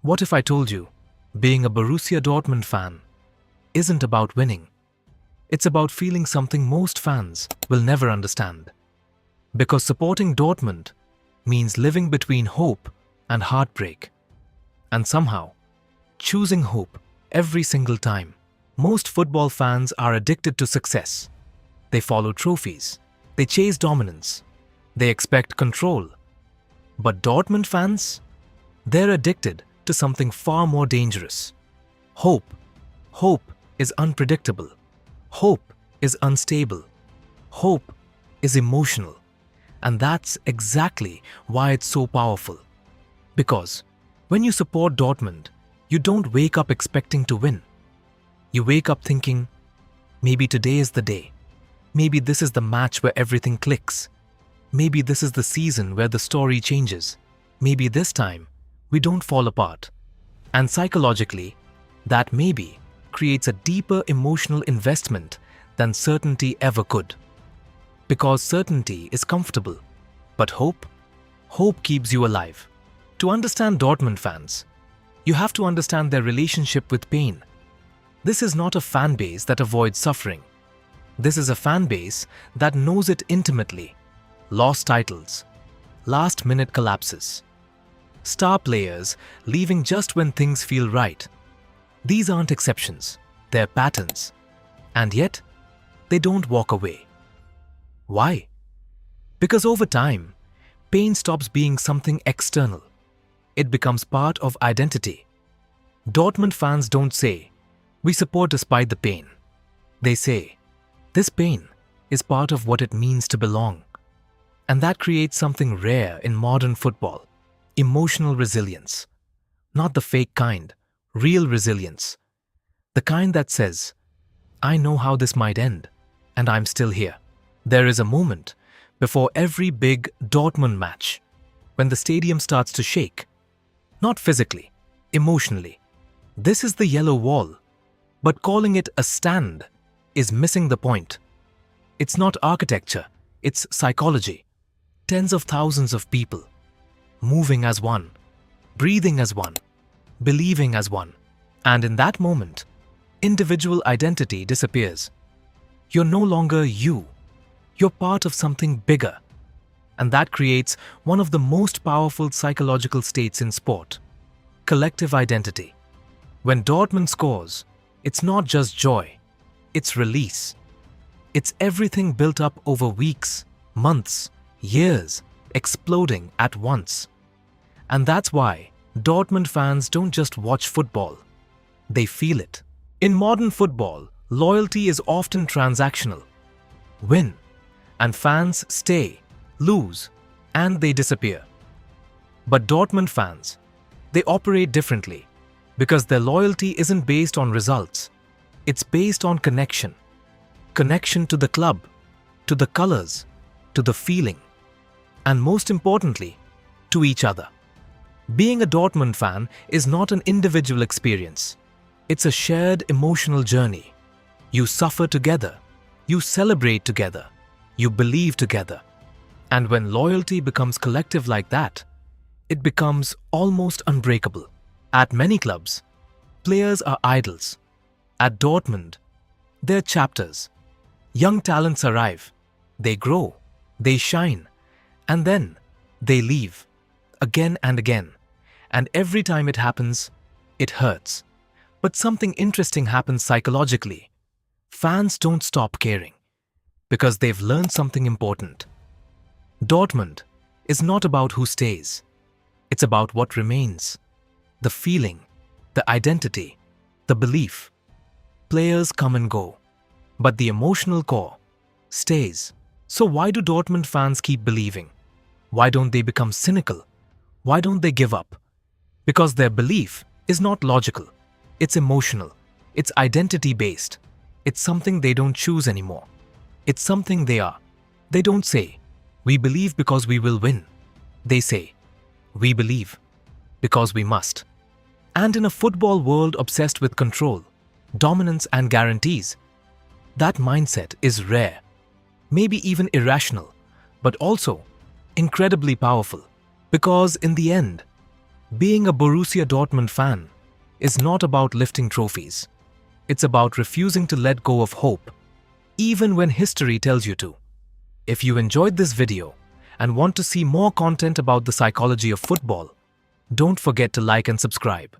What if I told you, being a Borussia Dortmund fan isn't about winning? It's about feeling something most fans will never understand. Because supporting Dortmund means living between hope and heartbreak. And somehow, choosing hope every single time. Most football fans are addicted to success. They follow trophies. They chase dominance. They expect control. But Dortmund fans? They're addicted to something far more dangerous. Hope. Hope is unpredictable. Hope is unstable. Hope is emotional. And that's exactly why it's so powerful. Because when you support Dortmund, you don't wake up expecting to win. You wake up thinking, maybe today is the day. Maybe this is the match where everything clicks. Maybe this is the season where the story changes. Maybe this time, we don't fall apart. And psychologically, that maybe creates a deeper emotional investment than certainty ever could. Because certainty is comfortable, but hope keeps you alive. To understand Dortmund fans, you have to understand their relationship with pain. This is not a fan base that avoids suffering. This is a fan base that knows it intimately. Lost titles, last-minute collapses, star players leaving just when things feel right. These aren't exceptions, they're patterns. And yet, they don't walk away. Why? Because over time, pain stops being something external. It becomes part of identity. Dortmund fans don't say, "We support despite the pain." They say, "This pain is part of what it means to belong." And that creates something rare in modern football: emotional resilience. Not the fake kind, real resilience. The kind that says, "I know how this might end, and I'm still here." There is a moment before every big Dortmund match when the stadium starts to shake. Not physically, emotionally. This is the yellow wall. But calling it a stand is missing the point. It's not architecture, it's psychology. Tens of thousands of people, moving as one, breathing as one, believing as one. And in that moment, individual identity disappears. You're no longer you. You're part of something bigger. And that creates one of the most powerful psychological states in sport: collective identity. When Dortmund scores, it's not just joy, it's release. It's everything built up over weeks, months, years, exploding at once. And that's why Dortmund fans don't just watch football, they feel it. In modern football, loyalty is often transactional. Win, and fans stay. Lose, and they disappear. But Dortmund fans, they operate differently because their loyalty isn't based on results. It's based on connection. Connection to the club, to the colors, to the feeling, and most importantly, to each other. Being a Dortmund fan is not an individual experience. It's a shared emotional journey. You suffer together, you celebrate together, you believe together. And when loyalty becomes collective like that, it becomes almost unbreakable. At many clubs, players are idols. At Dortmund, they're chapters. Young talents arrive, they grow, they shine, and then they leave, again and again. And every time it happens, it hurts. But something interesting happens psychologically. Fans don't stop caring, because they've learned something important. Dortmund is not about who stays. It's about what remains. The feeling, the identity, the belief. Players come and go, but the emotional core stays. So why do Dortmund fans keep believing? Why don't they become cynical? Why don't they give up? Because their belief is not logical. It's emotional. It's identity-based. It's something they don't choose anymore. It's something they are. They don't say, "We believe because we will win." They say, "We believe because we must." And in a football world obsessed with control, dominance and guarantees, that mindset is rare, maybe even irrational, but also incredibly powerful. Because in the end, Being a Borussia Dortmund fan is not about lifting trophies. It's about refusing to let go of hope, even when history tells you to. If you enjoyed this video and want to see more content about the psychology of football, don't forget to like and subscribe.